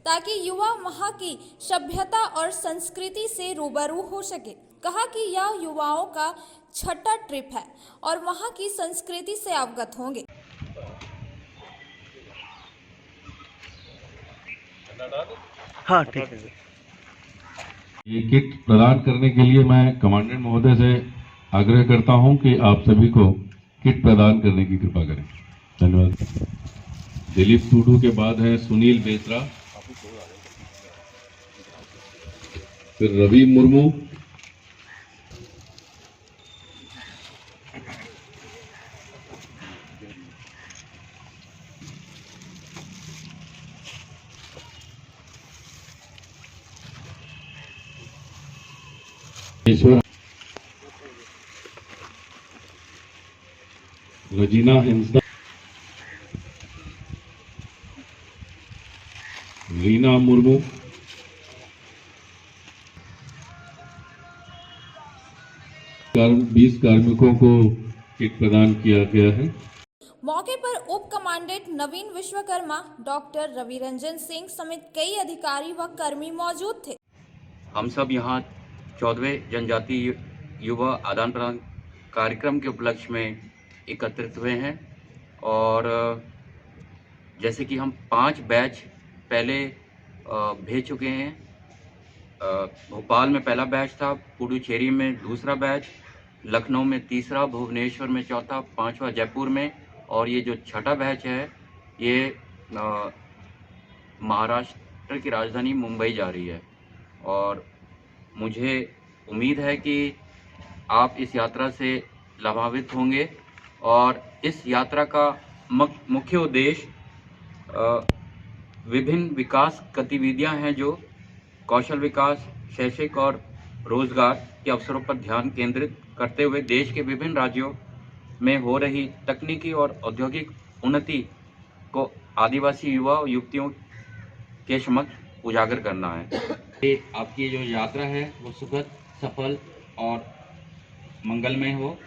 ताकि युवा वहां की सभ्यता और संस्कृति से रूबरू हो सके। कहा कि यह युवाओं का 6ठा ट्रिप है और वहां की संस्कृति से अवगत होंगे। हाँ, ठीक है। ये किट प्रदान करने के लिए मैं कमांडेंट महोदय से आग्रह करता हूं कि आप सभी को किट प्रदान करने की कृपा करें। धन्यवाद। दिलीप टूडू के बाद है सुनील बेसरा, फिर रवि मुर्मू, रजीना इंसदा, रीना मुर्मू, 20 कार्मिकों को किट प्रदान किया गया है। मौके पर उप कमांडेंट नवीन विश्वकर्मा, डॉक्टर रवि रंजन सिंह समेत कई अधिकारी व कर्मी मौजूद थे। हम सब यहाँ 14वें जनजातीय युवा आदान प्रदान कार्यक्रम के उपलक्ष्य में एकत्रित हुए हैं और जैसे कि हम 5 बैच पहले भेज चुके हैं। भोपाल में पहला बैच था, पुडुचेरी में दूसरा बैच, लखनऊ में तीसरा, भुवनेश्वर में चौथा, 5वां जयपुर में, और ये जो 6ठा बैच है ये महाराष्ट्र की राजधानी मुंबई जा रही है। और मुझे उम्मीद है कि आप इस यात्रा से लाभान्वित होंगे और इस यात्रा का मुख्य उद्देश्य विभिन्न विकास गतिविधियां हैं जो कौशल विकास, शैक्षिक और रोजगार के अवसरों पर ध्यान केंद्रित करते हुए देश के विभिन्न राज्यों में हो रही तकनीकी और औद्योगिक उन्नति को आदिवासी युवा और युवतियों के समक्ष उजागर करना है। आपकी जो यात्रा है वो सुखद, सफल और मंगलमय हो,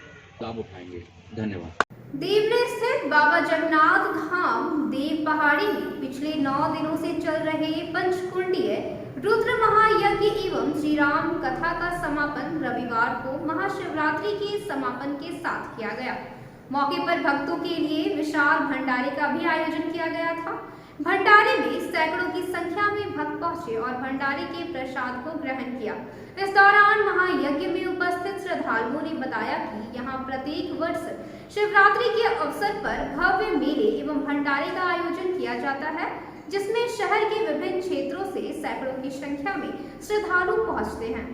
लाभ उठाएंगे। धन्यवाद। देवने स्थित बाबा जगन्नाथ धाम देव पहाड़ी में पिछले 9 दिनों से चल रहे पंचकुंडीय रुद्र महायज्ञ एवं श्री राम कथा का समापन रविवार को महाशिवरात्रि के समापन के साथ किया गया। मौके पर भक्तों के लिए विशाल भंडारे का भी आयोजन किया गया था। भंडारे में सैकड़ों की संख्या में भक्त पहुंचे और भंडारे के प्रसाद को ग्रहण किया। इस दौरान महायज्ञ में उपस्थित श्रद्धालुओं ने बताया कि यहाँ प्रत्येक वर्ष शिवरात्रि के अवसर पर भव्य मेले एवं भंडारे का आयोजन किया जाता है, जिसमें शहर के विभिन्न क्षेत्रों से सैकड़ों की संख्या में श्रद्धालु पहुंचते हैं।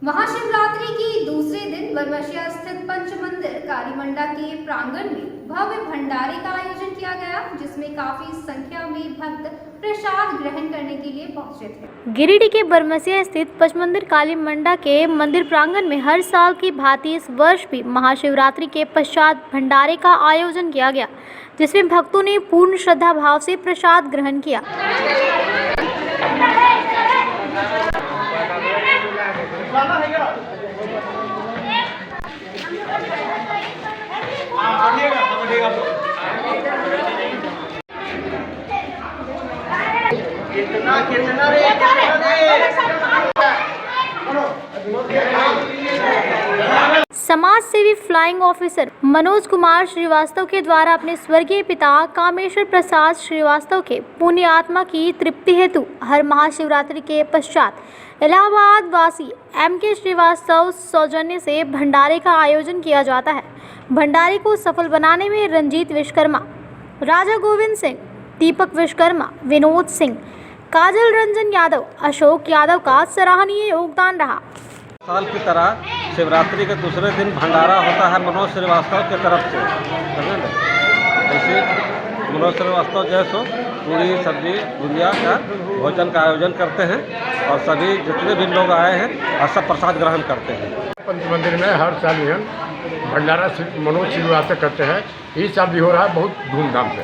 महाशिवरात्रि की दूसरे दिन बरमसिया स्थित पंचमंदिर कालीमंडा के प्रांगण में भव्य भंडारे का आयोजन किया गया, जिसमें काफी संख्या में भक्त प्रसाद ग्रहण करने के लिए पहुंचे थे। गिरिडीह के बरमसिया स्थित पंचमंदिर कालीमंडा के मंदिर प्रांगण में हर साल की भांति इस वर्ष भी महाशिवरात्रि के पश्चात भंडारे का आयोजन किया गया, जिसमें भक्तों ने पूर्ण श्रद्धा भाव से प्रसाद ग्रहण किया। समाज सेवी फ्लाइंग ऑफिसर मनोज कुमार श्रीवास्तव के द्वारा अपने स्वर्गीय पिता कामेश्वर प्रसाद श्रीवास्तव के पुण्य आत्मा की तृप्ति हेतु हर महाशिवरात्रि के पश्चात इलाहाबाद वासी M.K. श्रीवास्तव सौजन्य से भंडारे का आयोजन किया जाता है। भंडारे को सफल बनाने में रंजीत विश्वकर्मा, राजा गोविंद सिंह, दीपक विश्वकर्मा, विनोद सिंह, काजल रंजन यादव, अशोक यादव का सराहनीय योगदान रहा। साल की तरह शिवरात्रि के दूसरे दिन भंडारा होता है मनोज श्रीवास्तव की तरफ से, समझे ना। ऐसे मनोज श्रीवास्तव जैसो पूरी सब्जी गुजिया का भोजन का आयोजन करते हैं और सभी जितने भी लोग आए हैं और सब प्रसाद ग्रहण करते हैं। पंचमंदिर में हर साल यह भंडारा मनोज श्रीवास्तव करते हैं, इस साल भी हो रहा है बहुत धूमधाम से।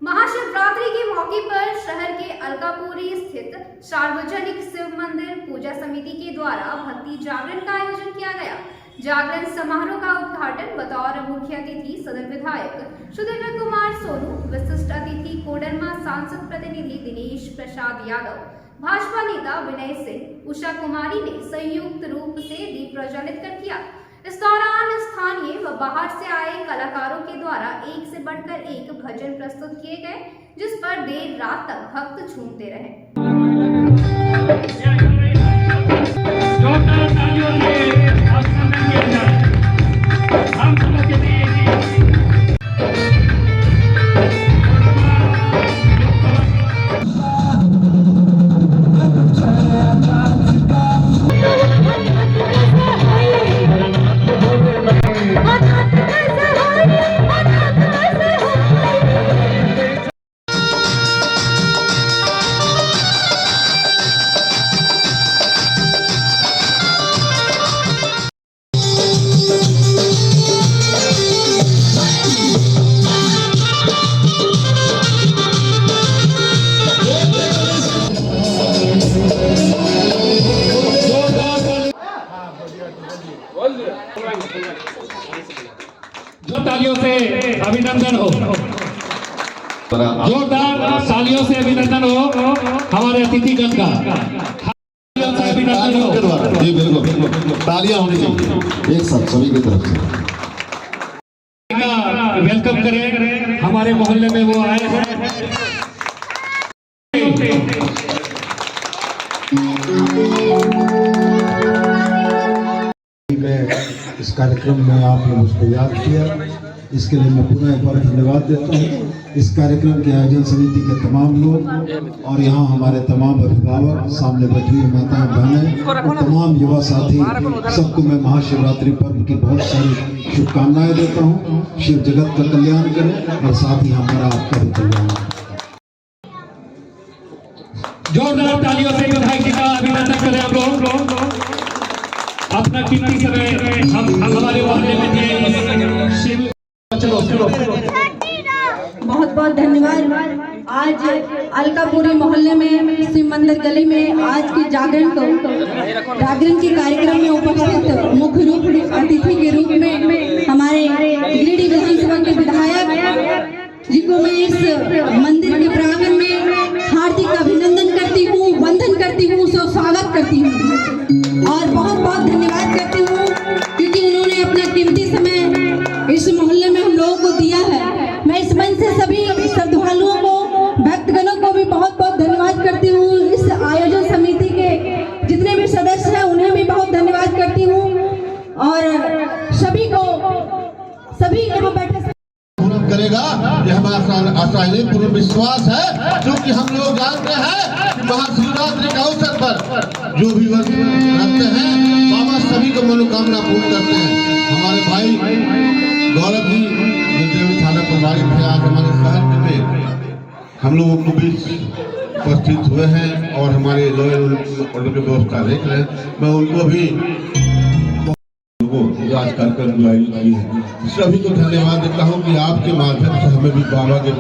महाशिवरात्रि के मौके पर शहर के अलकापुरी स्थित सार्वजनिक शिव मंदिर पूजा समिति के द्वारा भक्ति जागरण का आयोजन किया गया। जागरण समारोह का उद्घाटन बतौर मुख्य अतिथि सदन विधायक सुदेंद्र कुमार सोनू, विशिष्ट अतिथि कोडरमा सांसद प्रतिनिधि दिनेश प्रसाद यादव, भाजपा नेता विनय सिंह, उषा कुमारी ने संयुक्त रूप से दीप प्रज्वलित कर किया। इस दौरान स्थानीय व बाहर से आए कलाकारों के द्वारा एक से बढ़कर एक भजन प्रस्तुत किए गए, जिस पर देर रात तक भक्त झूमते रहे। तालियों से अभिनंदन हो, जोरदार तालियों से अभिनंदन हो हमारे अतिथिगण का। अभिनंदन हो जी, बिल्कुल तालियां होनी चाहिए एक साथ सभी की तरफ से। वेलकम करें, हमारे मोहल्ले में वो आए हैं। इस कार्यक्रम में आपने मुझको याद किया, इसके लिए मैं पुनः एक बार धन्यवाद देता हूँ। इस कार्यक्रम के आयोजन समिति के तमाम लोग और यहाँ हमारे तमाम अभिभावक, सामने बैठी हुई माताएं बहनें और तमाम युवा साथी, सबको मैं महाशिवरात्रि पर्व की बहुत सारी शुभकामनाएं देता हूँ। शिव जगत का कल्याण करें और साथ ही हमारा आपका भी कल्याण। जोरदार तालियों से विधायक जी का अभिनंदन करें हम लोग। अपना कीमती समय हम हमारे मोहल्ले में दिए। शिव चलो बहुत बहुत धन्यवाद। आज अलकापुरी मोहल्ले में शिव मंदिर गली में आज के जागरण के कार्यक्रम में उपस्थित मुख्य रूप अतिथि के रूप में हमारे गिरिडीह विधानसभा के विधायक जी को मैं इस मंदिर के प्रांगण में हार्दिक अभिनंदन करती हूँ, वंदन करती हूँ, स्वागत करती हूँ और बहुत बहुत धन्यवाद करती हूँ क्योंकि उन्होंने अपना कीमती समय इस मोहल्ले में हम लोगों को दिया है। मैं इस मंच से सभी श्रद्धालुओं को, भक्तगणों को भी बहुत बहुत धन्यवाद करती हूँ। इस आयोजन समिति के जितने भी सदस्य हैं उन्हें भी बहुत धन्यवाद करती हूँ और सभी यहाँ बैठे करेगा ये हमारा आशाएं पूर्ण विश्वास है, क्योंकि हम लोग जानते हैं कि महाशिवरात्रि के अवसर पर जो भी वर्ष रखते हैं बाबा सभी को मनोकामना पूर्ण करते हैं। हमारे भाई गौरव जी देवी थाना प्रभारी थे, आज हमारे शहर में हम लोगों को भी उपस्थित हुए हैं और हमारे लॉयल ऑर्डर की व्यवस्था देख रहे हैं। मैं उनको भी आज कार्यक्रम जो आयोजित की है सभी को धन्यवाद देता हूँ कि आपके माध्यम से हमें भी बाबा के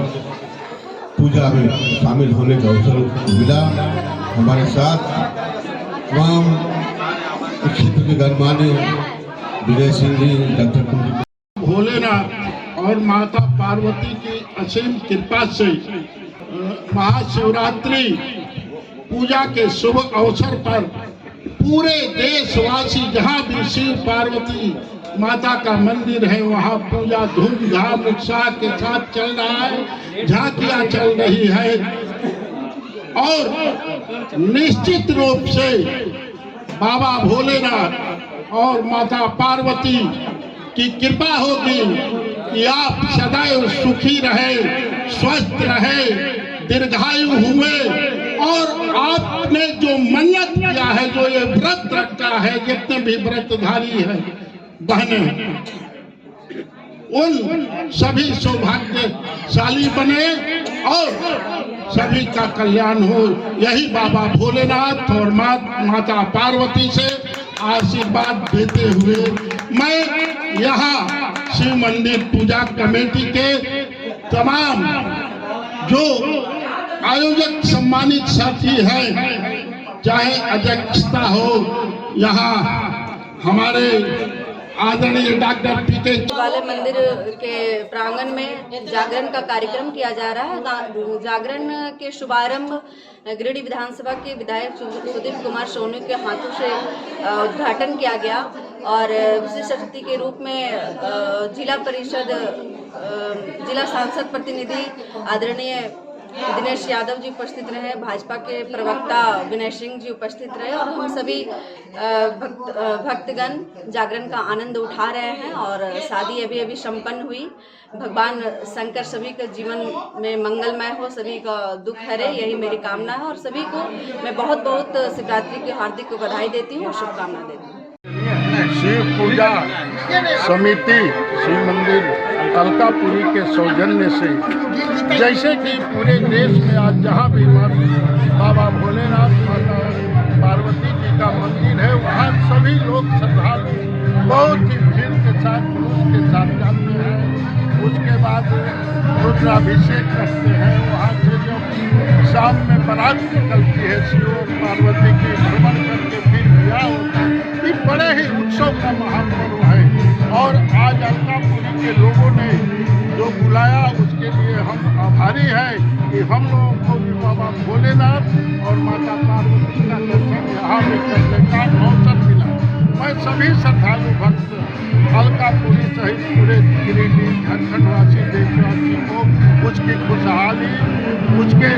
पूजा में शामिल होने का अवसर मिला। हमारे साथ तमाम क्षेत्र के गणमान्य विजय सिंह जी, डॉक्टर भोलेनाथ और माता पार्वती की असीम कृपा से महाशिवरात्रि पूजा के शुभ अवसर पर पूरे देशवासी जहाँ भी शिव पार्वती माता का मंदिर है वहाँ पूजा धूमधाम उत्साह के साथ चल रहा है, झांकियाँ चल रही है और निश्चित रूप से बाबा भोलेनाथ और माता पार्वती की कृपा होगी कि आप सदैव सुखी रहे, स्वस्थ रहे, दीर्घायु हुए और आपने जो मन्नत किया है, जो ये व्रत रखा है, जितने भी व्रतधारी हैं बहने, उन सभी सौभाग्यशाली बने और सभी का कल्याण हो। यही बाबा भोलेनाथ और माता पार्वती से आशीर्वाद देते हुए मैं यहाँ शिव मंदिर पूजा कमेटी के तमाम जो आयोजक सम्मानित साथी हैं, चाहे अध्यक्षता हो यहाँ हमारे आदरणीय डॉक्टर पीके वाले मंदिर के प्रांगण में जागरण का कार्यक्रम किया जा रहा है। जागरण के शुभारंभ गिरिडीह विधानसभा के विधायक सुदीप कुमार सोनू के हाथों से उद्घाटन किया गया और विशिष्ट अतिथि के रूप में जिला परिषद जिला सांसद प्रतिनिधि आदरणीय दिनेश यादव जी उपस्थित रहे, भाजपा के प्रवक्ता विनय सिंह जी उपस्थित रहे और हम सभी भक्तगण जागरण का आनंद उठा रहे हैं और शादी अभी अभी संपन्न हुई। भगवान शंकर सभी के जीवन में मंगलमय हो, सभी का दुख हरे, यही मेरी कामना है और सभी को मैं बहुत बहुत शिवरात्रि की हार्दिक बधाई देती हूँ और शुभकामना देती हूँ। शिव पूजा समिति शिव मंदिर अलकापुरी के सौजन्य से, जैसे कि पूरे देश में आज जहाँ भी बाबा भोलेनाथ माता पार्वती जी का मंदिर है वहाँ सभी लोग श्रद्धालु बहुत ही भीड़ के साथ जुलूस के साथ जाते हैं। उसके बाद रुद्राभिषेक करते हैं। वहाँ से जब शाम में बारात निकलती है शिव पार्वती की भ्रमण करके फिर विवाह होता है। ये बड़े ही उत्सव का महापर्व है और आज अलकापुरी के लोगों ने जो बुलाया उसके लिए हम आभारी हैं कि हम लोगों को भी बाबा भोलेनाथ और माता पार्वती का दर्शन यहाँ भी करने का अवसर मिला। मैं सभी श्रद्धालु भक्त अलकापुरी सहित पूरे गिरिडीह झारखंडवासी देशवासी को उसकी खुशहाली, उसके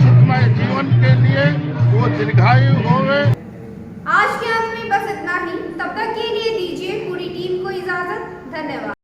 सुखमय जीवन के लिए वो दीर्घायु होवे। आज के अंत में बस इतना ही। तब तक के लिए दीजिए पूरी टीम को इजाजत। धन्यवाद।